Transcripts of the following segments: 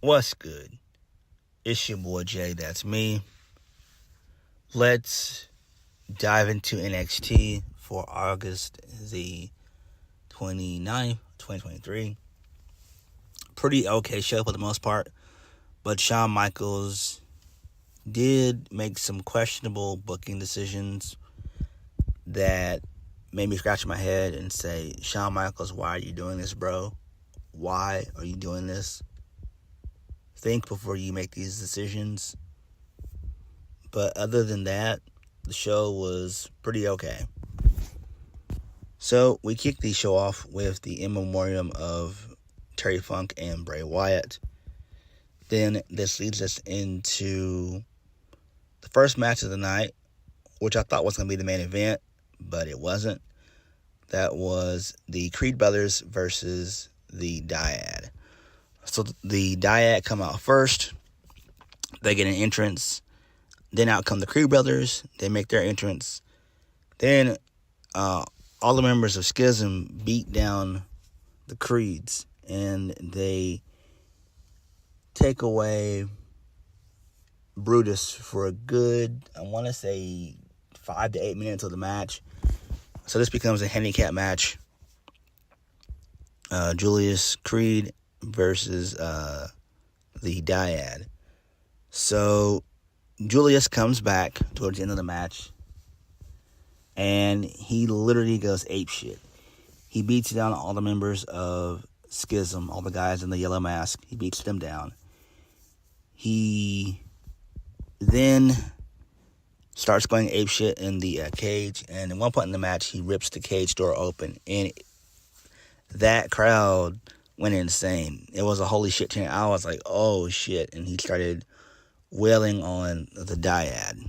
What's good? It's your boy JayThat'sMe. Let's dive into NXT for August the 29th, 2023. Pretty okay show for the most part, but Shawn Michaels did make some questionable booking decisions that made me scratch my head and say, Shawn Michaels, why are you doing this, bro? Why are you doing this? Think before you make these decisions. But other than that, the show was pretty okay. So we kicked the show off with the in memoriam of Terry Funk and Bray Wyatt. Then this leads us into the first match of the night, which I thought was going to be the main event, but it wasn't. That was the Creed Brothers versus the Dyad. So the Dyad come out first. They get an entrance. Then out come the Creed Brothers. They make their entrance. Then all the members of Schism beat down the Creeds. And they take away Brutus for a good, I want to say, 5 to 8 minutes of the match. So this becomes a handicap match. Julius Creed versus the Dyad. So Julius comes back towards the end of the match, and he literally goes apeshit. He beats down all the members of Schism, all the guys in the yellow mask. He beats them down. He then starts going apeshit in the cage, and at one point in the match, he rips the cage door open, and that crowd went insane. It was a holy shit chant. I was like, oh shit, and he started wailing on the Dyad.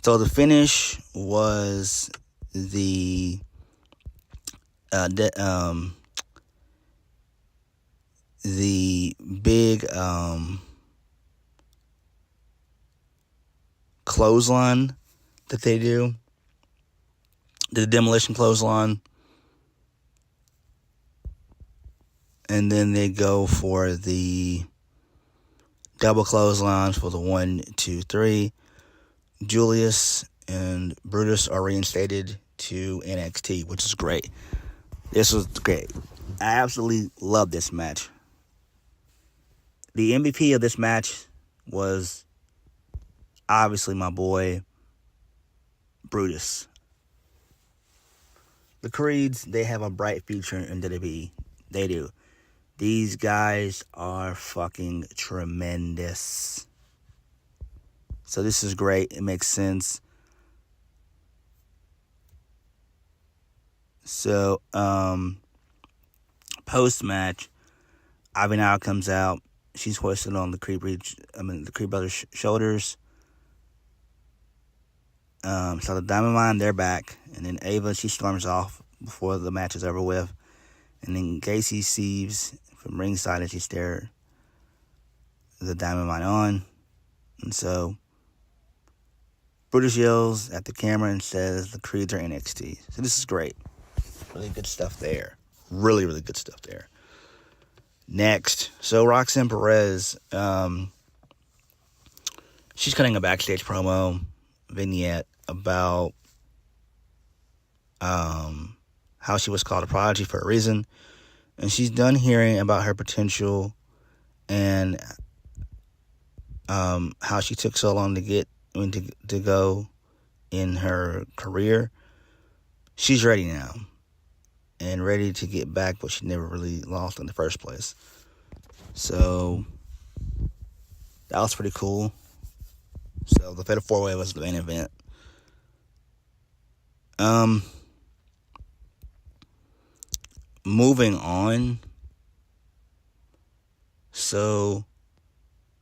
So the finish was the big clothesline that they do, the demolition clothesline, and then they go for the double clotheslines for the 1, 2, 3. Julius and Brutus are reinstated to NXT, which is great. This was great. I absolutely love this match. The MVP of this match was obviously my boy Brutus. The Creeds, they have a bright future in WWE. They do. These guys are fucking tremendous. So this is great. It makes sense. So, post-match, Ivy Nile comes out. She's hoisted on the Creed Brothers' shoulders. So the Diamond Mine, they're back. And then Ava, she storms off before the match is over with. And then Casey sees from ringside as she stared the Diamond Mine on. And so Brutus yells at the camera and says the Creeds are NXT. So this is great. Really good stuff there. Really, really good stuff there. Next, so Roxanne Perez, she's cutting a backstage promo vignette about how she was called a prodigy for a reason. And she's done hearing about her potential and how she took so long to go in her career. She's ready now and ready to get back what she never really lost in the first place. So that was pretty cool. So the Fatal 4-Way was the main event. Moving on. So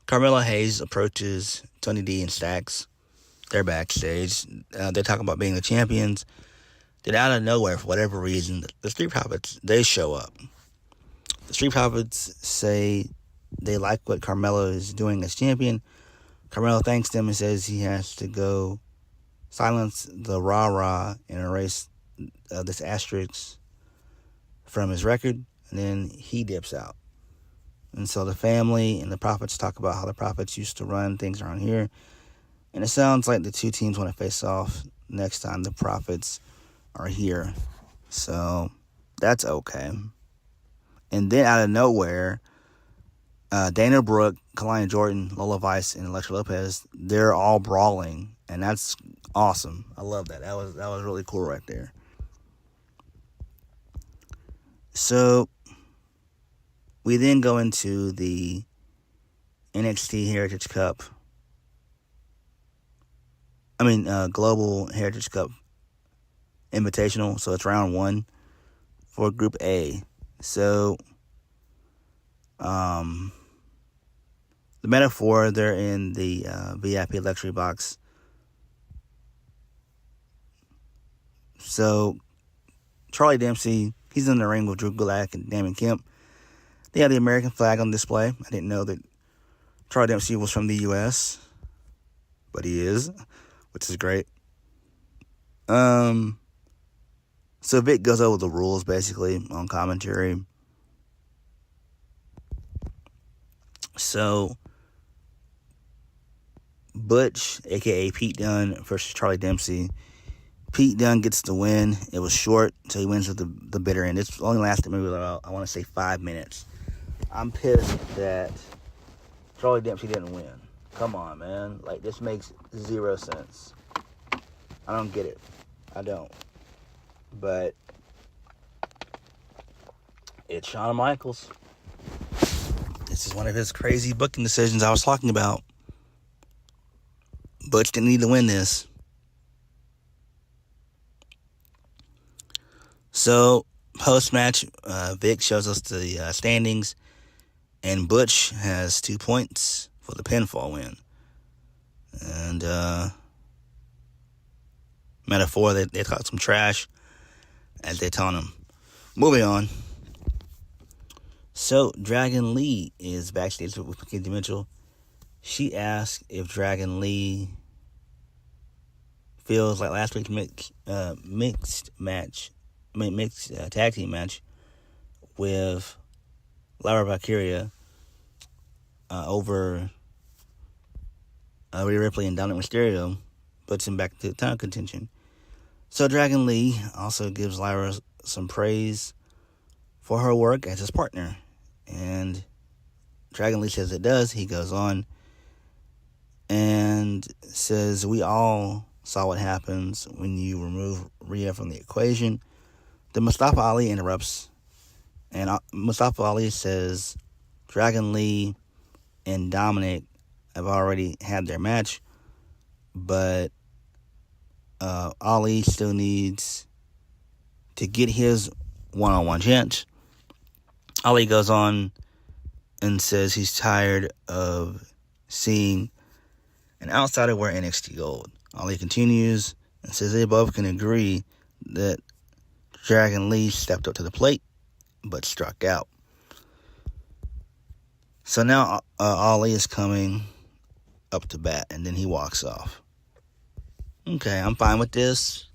Carmelo Hayes approaches Tony D and Stacks. They're backstage. They're talking about being the champions. Then out of nowhere, for whatever reason, the Street Profits, they show up. The Street Profits say they like what Carmelo is doing as champion. Carmelo thanks them and says he has to go silence the rah-rah and erase this asterisk from his record. And then he dips out. And so the family and the Prophets talk about how the Prophets used to run things around here. And it sounds like the two teams want to face off next time the Prophets are here. So that's okay. And then out of nowhere, Dana Brooke, Kalani Jordan, Lola Vice, and Electra Lopez, they're all brawling. And that's awesome. I love that. That was really cool right there. So we then go into the NXT Heritage Cup. Global Heritage Cup Invitational. So it's round 1 for Group A. So, the Metaphor, they're in the VIP luxury box. So, Charlie Dempsey, he's in the ring with Drew Gulak and Damon Kemp. They have the American flag on display. I didn't know that Charlie Dempsey was from the U.S., but he is, which is great. So Vic goes over the rules, basically, on commentary. So, Butch, a.k.a. Pete Dunne, versus Charlie Dempsey. Pete Dunne gets the win. It was short, so he wins with the bitter end. It's only lasted maybe, I want to say, 5 minutes. I'm pissed that Charlie Dempsey didn't win. Come on, man. Like, this makes 0 sense. I don't get it. I don't. But it's Shawn Michaels. This is one of his crazy booking decisions I was talking about. Butch didn't need to win this. So, post-match, Vic shows us the standings, and Butch has 2 points for the pinfall win. And, Metaphor, they talk some trash as they taunt him. Moving on. So, Dragon Lee is backstage with Mackenzie Mitchell. She asked if Dragon Lee feels like last week's mixed tag team match with Lyra Valkyria over Rhea Ripley and Dominic Mysterio puts him back to title contention. So Dragon Lee also gives Lyra some praise for her work as his partner. And Dragon Lee says it does. He goes on and says, we all saw what happens when you remove Rhea from the equation. Then Mustafa Ali interrupts. And Mustafa Ali says Dragon Lee and Dominic have already had their match. But Ali still needs to get his one-on-one chance. Ali goes on and says he's tired of seeing an outsider wear NXT gold. Ali continues and says they both can agree that Dragon Lee stepped up to the plate but struck out. So now Ali is coming up to bat, and then he walks off. Okay, I'm fine with this.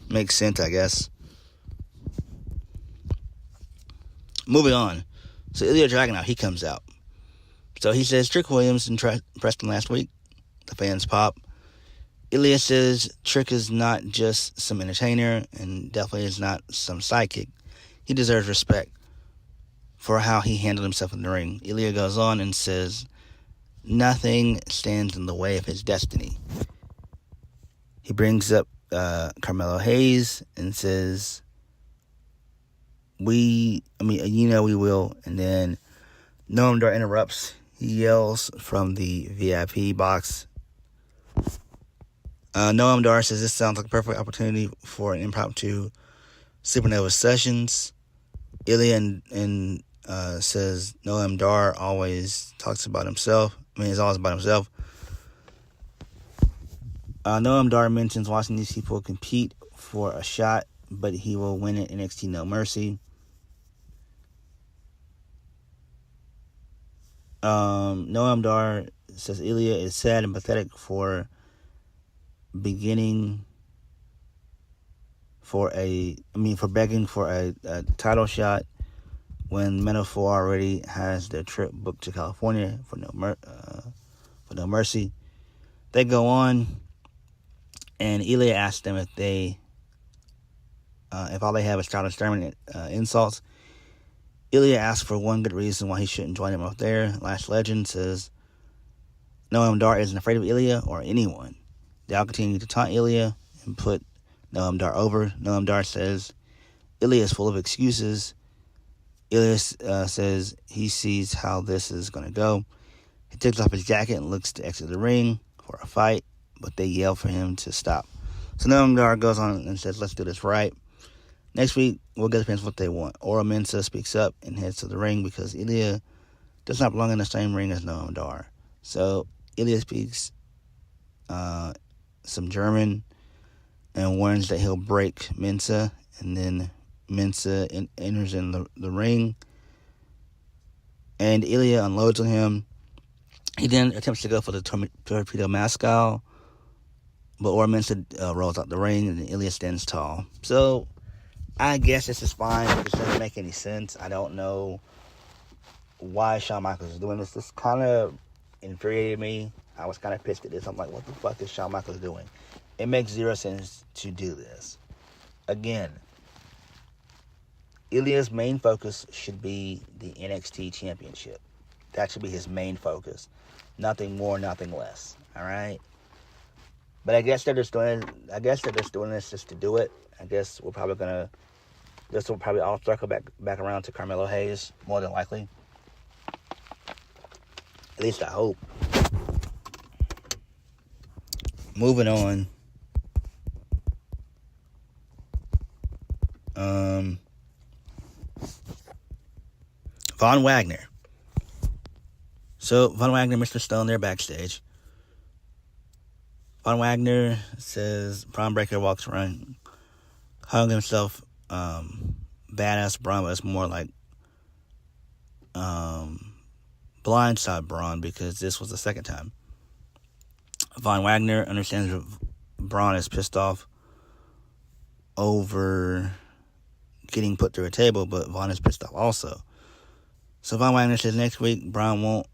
Makes sense, I guess. Moving on. So Ilya Dragunov, he comes out. So he says Trick Williams and Preston last week. The fans pop. Ilya says Trick is not just some entertainer and definitely is not some sidekick. He deserves respect for how he handled himself in the ring. Ilya goes on and says nothing stands in the way of his destiny. He brings up Carmelo Hayes and says, we will. And then Noam Dar interrupts. He yells from the VIP box. Noam Dar says this sounds like a perfect opportunity for an impromptu Supernova Sessions. Ilya says Noam Dar always talks about himself. It's always about himself. Noam Dar mentions watching these people compete for a shot, but he will win at NXT No Mercy. Noam Dar says Ilya is sad and pathetic for begging for a title shot when Metaphor already has their trip booked to California for No Mercy. They go on, and Ilya asks them if all they have is childish German insults. Ilya asks for one good reason why he shouldn't join them up there. Lash Legend says Noam Dar isn't afraid of Ilya or anyone. They all continue to taunt Ilya and put Noam Dar over. Noam Dar says Ilya is full of excuses. Ilya says he sees how this is going to go. He takes off his jacket and looks to exit the ring for a fight, but they yell for him to stop. So Noam Dar goes on and says, let's do this right. Next week, we'll get the fans what they want. Ora Mensah speaks up and heads to the ring because Ilya does not belong in the same ring as Noam Dar. So Ilya speaks some German and warns that he'll break Mensah, and then Mensah enters in the ring, and Ilya unloads on him. He then attempts to go for the torpedo Moscow, but Ora Mensah rolls out the ring, and Ilya stands tall. So I guess this is fine. It just doesn't make any sense. I don't know why Shawn Michaels is doing this. This kind of infuriated me. I was kind of pissed at this. I'm like, what the fuck is Shawn Michaels doing? It makes zero sense to do this. Again, Ilya's main focus should be the NXT Championship. That should be his main focus. Nothing more, nothing less. All right? But I guess they're just doing this just to do it. I guess this will probably all circle back around to Carmelo Hayes, more than likely. At least I hope. Moving on. Von Wagner. So, Von Wagner and Mr. Stone, they're backstage. Von Wagner says Braun Breaker walks around, calling himself Badass Braun, but it's more like Blindside Braun, because this was the second time. Von Wagner understands that Braun is pissed off over getting put through a table, but Von is pissed off also. So Von Wagner says next week Braun won't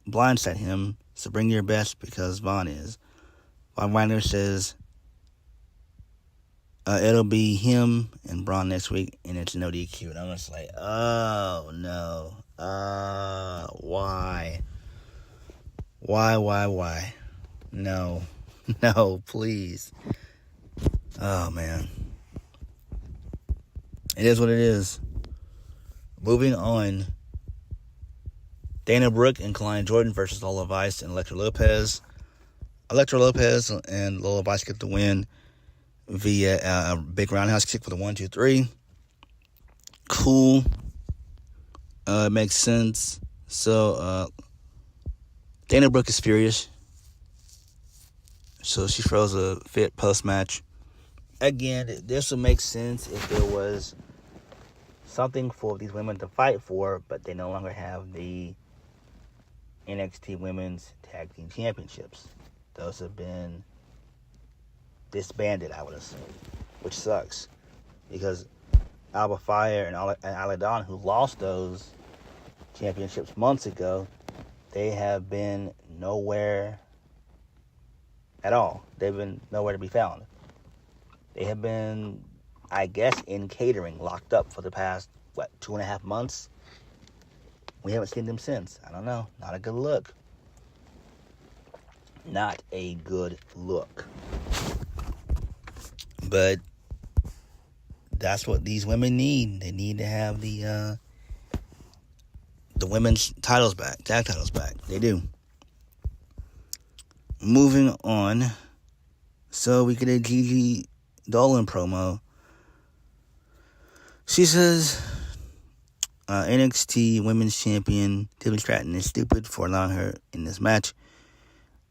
blindside him, so bring your best because Von is. Von Wagner says it'll be him and Braun next week, and it's no DQ. And I'm just like, oh no. Why? Why? No. No, please. Oh, man. It is what it is. Moving on. Dana Brooke and Kalani Jordan versus Lola Vice and Elektra Lopez. Elektra Lopez and Lola Vice get the win via a big roundhouse kick for the 1, 2, 3. Cool. It makes sense. So, Dana Brooke is furious. So she throws a fit post-match. Again, this would make sense if there was something for these women to fight for, but they no longer have the NXT Women's Tag Team Championships. Those have been disbanded, I would assume, which sucks. Because Alba Fire and Isla Dawn, who lost those championships months ago, they have been nowhere at all. They've been nowhere to be found. They have been, I guess, in catering, locked up for the past, 2.5 months? We haven't seen them since. I don't know. Not a good look. Not a good look. But that's what these women need. They need to have the women's titles back, tag titles back. They do. Moving on. So we get a Gigi Dolan promo. She says NXT Women's Champion Tiffany Stratton is stupid for allowing her in this match.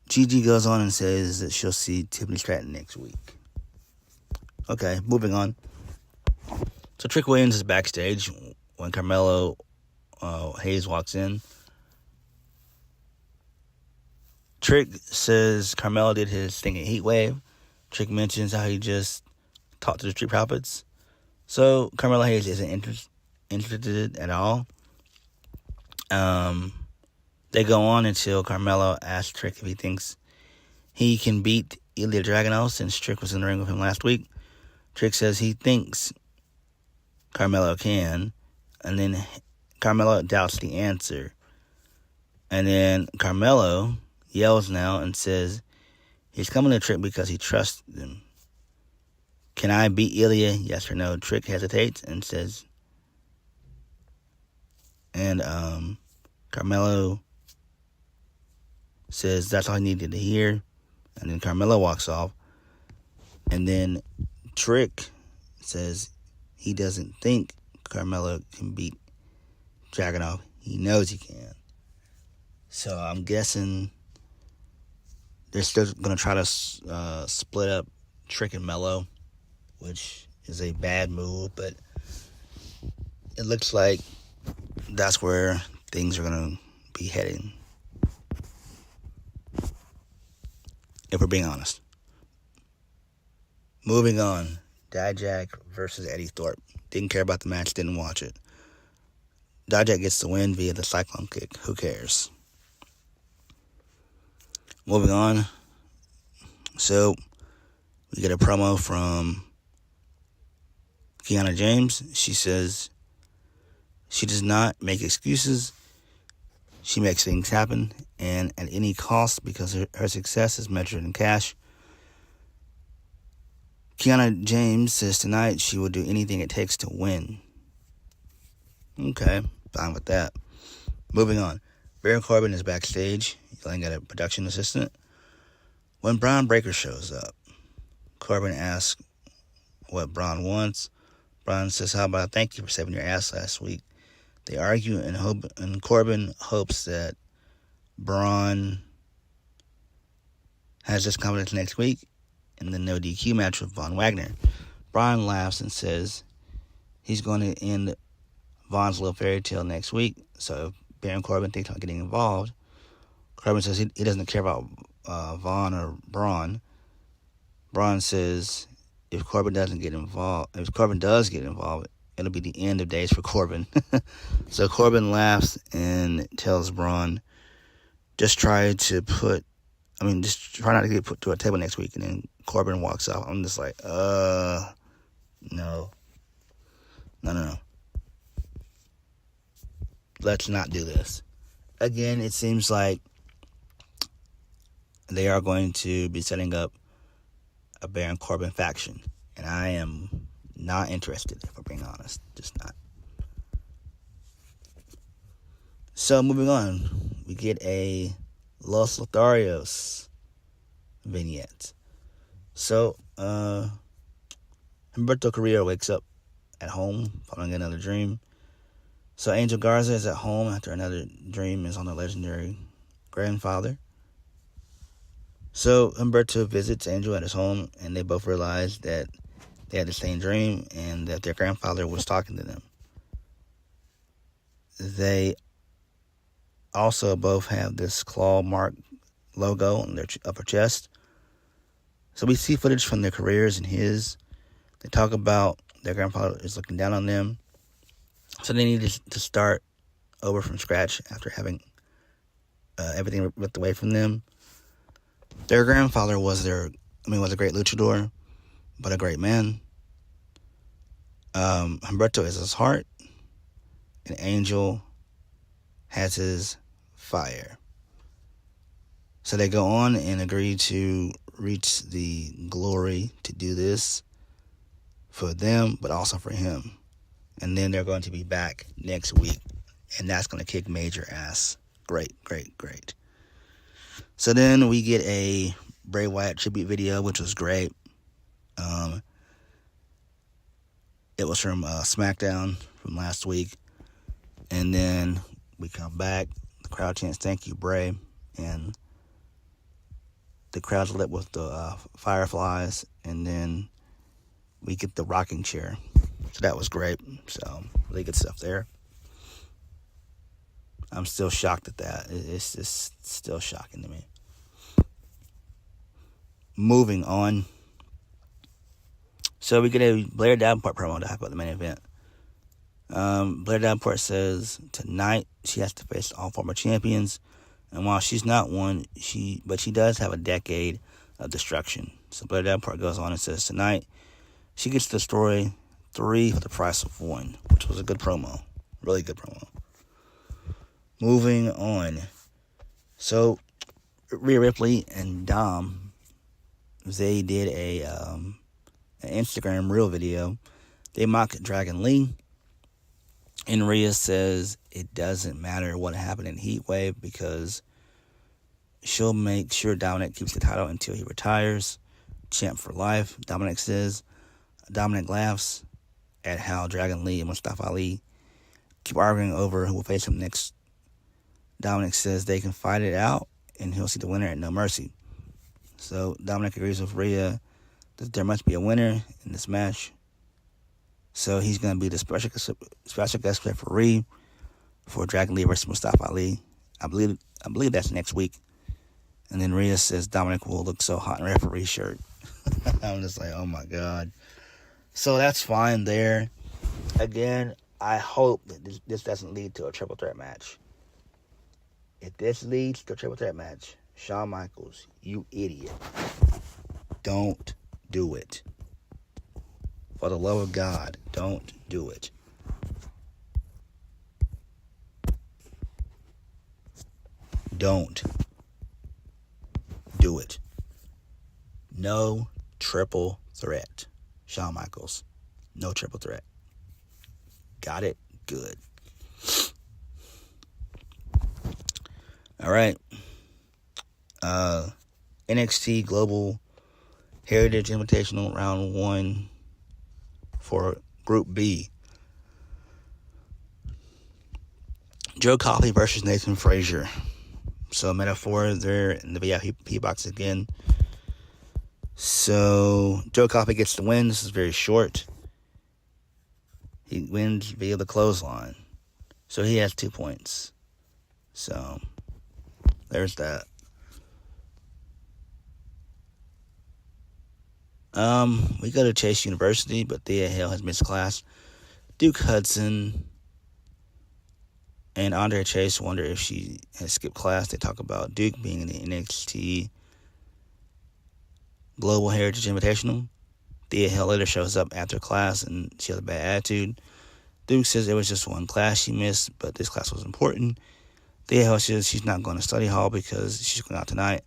Gigi goes on and says that she'll see Tiffany Stratton next week. Okay, moving on. So Trick Williams is backstage when Carmelo Hayes walks in. Trick says Carmelo did his thing at Heatwave. Trick mentions how he just talked to the Street Profits. So Carmelo Hayes isn't interested at all. They go on until Carmelo asks Trick if he thinks he can beat Ilya Dragunov since Trick was in the ring with him last week. Trick says he thinks Carmelo can, and then Carmelo doubts the answer. And then Carmelo yells now and says he's coming to Trick because he trusts him. Can I beat Ilya? Yes or no? Trick hesitates and says, and Carmelo says that's all he needed to hear. And then Carmelo walks off. And then Trick says he doesn't think Carmelo can beat Dragunov. He knows he can. So I'm guessing they're still going to try to split up Trick and Melo, which is a bad move, but it looks like that's where things are going to be heading, if we're being honest. Moving on, Dyad versus Eddie Thorpe. Didn't care about the match, didn't watch it. Dyad gets the win via the Cyclone Kick. Who cares? Moving on. So, we get a promo from Kiana James. She says she does not make excuses. She makes things happen, and at any cost, because her success is measured in cash. Kiana James says tonight she will do anything it takes to win. Okay, fine with that. Moving on. Baron Corbin is backstage, yelling at a production assistant. When Braun Breaker shows up, Corbin asks what Braun wants. Braun says, how about thank you for saving your ass last week? They argue, and Corbin hopes that Braun has this confidence next week in the no DQ match with Von Wagner. Braun laughs and says he's going to end Von's little fairy tale next week. So if Baron Corbin thinks about getting involved, Corbin says he doesn't care about Von or Braun. Braun says if Corbin does get involved, it'll be the end of days for Corbin. So Corbin laughs and tells Braun, just try not to get put to a table next week. And then Corbin walks off. I'm just like, no. Let's not do this. Again, it seems like they are going to be setting up a Baron Corbin faction. And I am not interested, if we're being honest. Just not. So, moving on. We get a Los Lotharios vignette. So, Humberto Carrillo wakes up at home following another dream. So Angel Garza is at home after another dream is on the legendary grandfather. So Humberto visits Angel at his home, and they both realize that they had the same dream and that their grandfather was talking to them. They also both have this claw mark logo on their upper chest. So we see footage from their careers and his. They talk about their grandfather is looking down on them. So they needed to start over from scratch after having everything ripped away from them. Their grandfather was a great luchador, but a great man. Humberto is his heart, and Angel has his fire. So they go on and agree to reach the glory to do this for them, but also for him. And then they're going to be back next week, and that's going to kick major ass. Great. So then we get a Bray Wyatt tribute video, which was great. It was from SmackDown from last week. And then we come back. The crowd chants, "Thank you, Bray." And the crowd's lit with the fireflies. And then we get the rocking chair. So that was great. So really good stuff there. I'm still shocked at that. It's just still shocking to me. Moving on. So we get a Blair Davenport promo to talk about the main event. Blair Davenport says tonight she has to face all former champions. And while she's not one, she does have a decade of destruction. So Blair Davenport goes on and says tonight she gets to destroy 3 for the price of 1, which was a good promo. Really good promo. Moving on. So Rhea Ripley and Dom, they did an Instagram reel video. They mocked Dragon Lee. And Rhea says it doesn't matter what happened in Heatwave because she'll make sure Dominic keeps the title until he retires. Champ for life, Dominic says. Dominic laughs at how Dragon Lee and Mustafa Ali keep arguing over who will face him next. Dominic says they can fight it out and he'll see the winner at No Mercy. So Dominic agrees with Rhea that there must be a winner in this match. So he's going to be the special guest referee for Dragon Lee versus Mustafa Ali. I believe that's next week. And then Rhea says Dominic will look so hot in a referee shirt. I'm just like, oh my God. So that's fine there. Again, I hope that this doesn't lead to a triple threat match. If this leads to a triple threat match, Shawn Michaels, you idiot. Don't do it. For the love of God, don't do it. Don't do it. No triple threat. Shawn Michaels, no triple threat. Got it? Good. All right. NXT Global Heritage Invitational Round 1 for Group B. Joe Coffey versus Nathan Frazier. So, metaphor, they're in the VIP box again. So, Joe Coffey gets the win. This is very short. He wins via the clothesline. So, he has 2 points. So, there's that. We go to Chase University, but Thea Hale has missed class. Duke Hudson and Andre Chase wonder if she has skipped class. They talk about Duke being in the NXT Global Heritage Invitational. Thea Hale later shows up after class and she has a bad attitude. Duke says it was just one class she missed, but this class was important. Thea Hale says she's not going to study hall because she's going out tonight.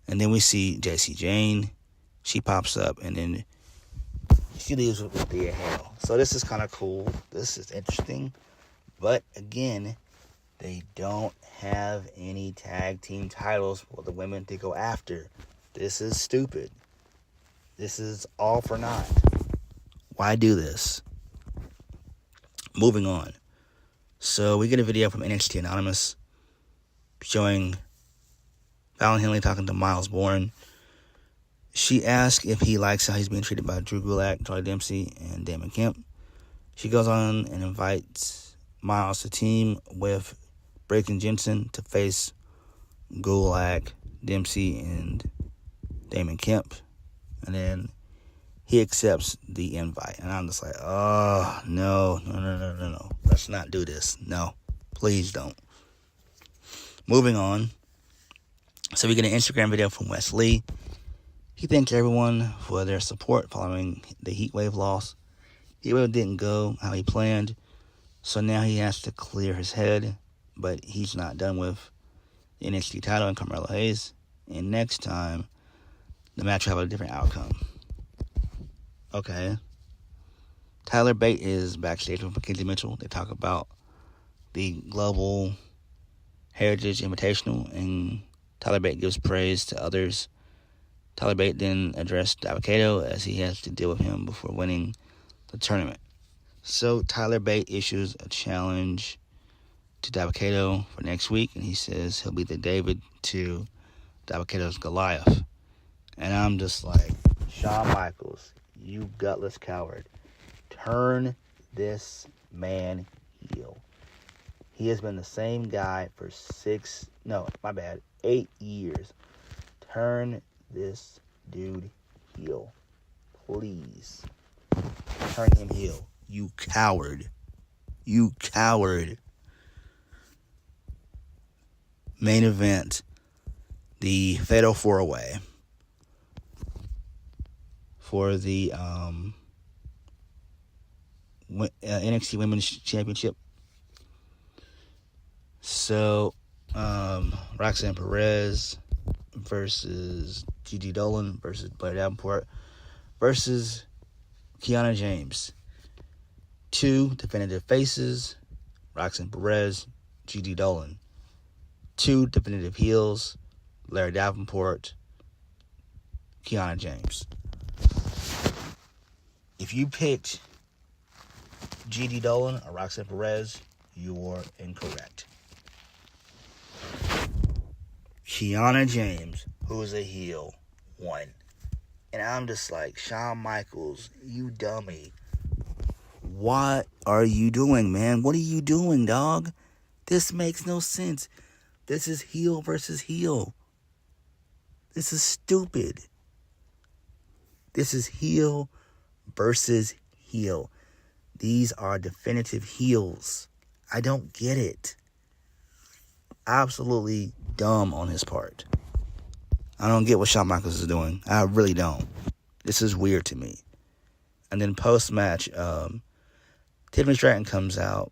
And then we see JC Jane. She pops up and then she leaves with Thea Hale. So this is kind of cool. This is interesting. But again, they don't have any tag team titles for the women to go after. This is stupid. This is all for naught. Why do this? Moving on. So we get a video from NXT Anonymous showing Fallon Henley talking to Miles Bourne. She asks if he likes how he's being treated by Drew Gulak, Charlie Dempsey, and Damon Kemp. She goes on and invites Miles to team with Braden Jensen to face Gulak, Dempsey, and Damon Kemp. And then he accepts the invite. And I'm just like, oh, no. Let's not do this. No, please don't. Moving on. So we get an Instagram video from Wes Lee. He thanks everyone for their support following the Heatwave loss. Heatwave didn't go how he planned, so now he has to clear his head, but he's not done with the NXT title and Carmelo Hayes. And next time, the match will have a different outcome. Okay. Tyler Bate is backstage with Mackenzie Mitchell. They talk about the Global Heritage Invitational, and Tyler Bate gives praise to others. Tyler Bate then addressed Dabba-Kato as he has to deal with him before winning the tournament. So Tyler Bate issues a challenge to Dabba-Kato for next week, and he says he'll be the David to Dabba-Kato's Goliath. And I'm just like, Shawn Michaels, you gutless coward. Turn this man heel. He has been the same guy for 8 years. Turn this dude heel. Please. Turn him heel. You coward. You coward. Main event. The Fatal 4-Way. For the NXT Women's Championship. So, Roxanne Perez versus Gigi Dolan versus Blair Davenport versus Kiana James. 2 definitive faces, Roxanne Perez, Gigi Dolan. 2 definitive heels, Blair Davenport, Kiana James. If you picked Gigi Dolan or Roxanne Perez, you're incorrect. Kiana James, who is a heel, won. And I'm just like, Shawn Michaels, you dummy. What are you doing, man? What are you doing, dog? This makes no sense. This is heel versus heel. This is stupid. This is heel versus heel. These are definitive heels. I don't get it. Absolutely dumb on his part. I don't get what Shawn Michaels is doing. I really don't. This is weird to me. And then post-match, Tiffany Stratton comes out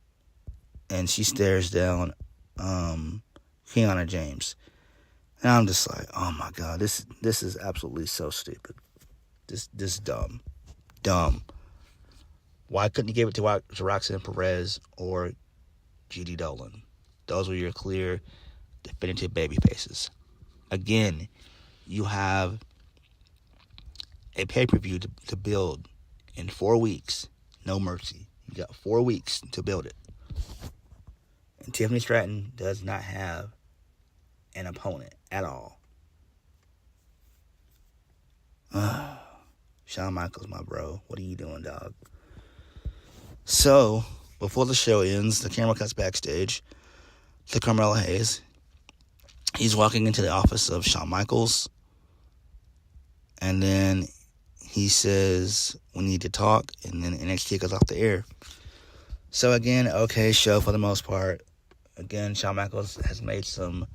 and she stares down Kiana James. And I'm just like, oh my God, this is absolutely so stupid. This dumb. Dumb. Why couldn't you give it to Roxanne Perez or Gigi Dolan? Those were your clear, definitive baby faces. Again, you have a pay-per-view to build in 4 weeks. No mercy. You got 4 weeks to build it. And Tiffany Stratton does not have an opponent at all. Shawn Michaels, my bro. What are you doing, dog? So, before the show ends, the camera cuts backstage to Carmelo Hayes. He's walking into the office of Shawn Michaels. And then he says, we need to talk. And then NXT goes off the air. So again, okay show for the most part. Again, Shawn Michaels has made some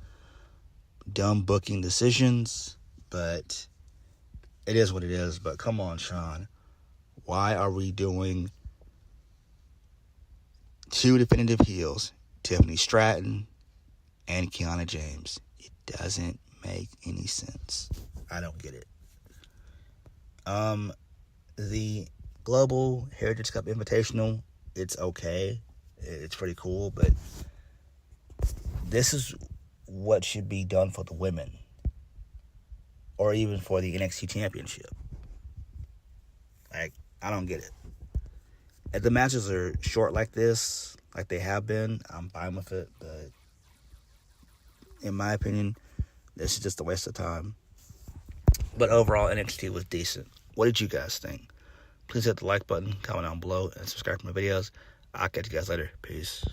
dumb booking decisions. But it is what it is. But come on, Shawn. Why are we doing 2 definitive heels? Tiffany Stratton and Kiana James. It doesn't make any sense. I don't get it. The Global Heritage Cup Invitational, it's okay. It's pretty cool, but this is what should be done for the women. Or even for the NXT Championship. Like, I don't get it. If the matches are short like this, like they have been, I'm fine with it, but in my opinion, this is just a waste of time. But overall, NXT was decent. What did you guys think? Please hit the like button, comment down below, and subscribe to my videos. I'll catch you guys later. Peace.